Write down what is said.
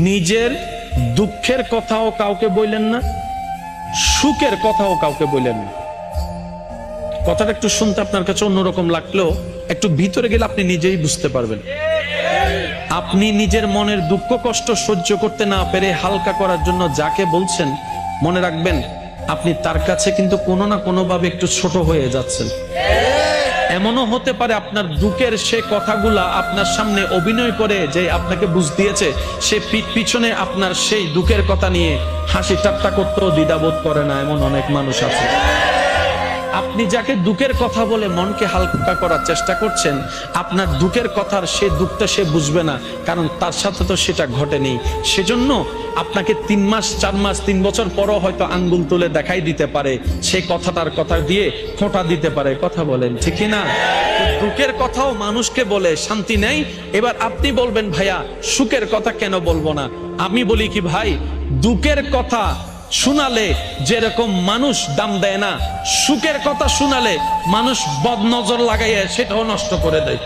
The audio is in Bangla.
নিজের দুঃখের কথাও কাউকে বললেন না, সুখের কথাও কাউকে বললেন না। কথাটা একটু শুনতে আপনার কাছে অন্যরকম লাগলেও একটু ভিতরে গেলে আপনি নিজেই বুঝতে পারবেন। আপনি নিজের মনের দুঃখ কষ্ট সহ্য করতে না পেরে হালকা করার জন্য যাকে বলছেন, মনে রাখবেন আপনি তার কাছে কিন্তু কোনো না কোনো ভাবে একটু ছোট হয়ে যাচ্ছেন। এমনও হতে পারে আপনার দুঃখের সে কথাগুলা আপনার সামনে অভিনয় করে যে আপনাকে বুঝ দিয়েছে, সে পিছনে আপনার সেই দুঃখের কথা নিয়ে হাসি ঠাট্টা করতেও দ্বিধাবোধ করে না, এমন অনেক মানুষ আছে। আপনি যাকে দুঃখের কথা বলে মনকে হালকা করার চেষ্টা করছেন, আপনার দুঃখের কথার সে দুঃখটা সে বুঝবে না, কারণ তার সাথে তো সেটা ঘটেনি। সেজন্য আপনাকে 3 মাস 4 মাস 3 বছর পরও হয়তো আঙ্গুল তুলে দেখাই দিতে পারে, সেই কথাটার কথা দিয়ে খোঁটা দিতে পারে। কথা বলেন ঠিক না? দুঃখের কথাও মানুষকে বলে শান্তি নেই। এবার আপনি বলবেন ভাইয়া সুখের কথা কেন বলবো না? আমি বলি কি ভাই, দুঃখের কথা শোনালে যেরকম মানুষ দাম দেয় না, সুখের কথা শোনালে মানুষ বদনজর লাগাইয়া সেটাও নষ্ট করে দেয়।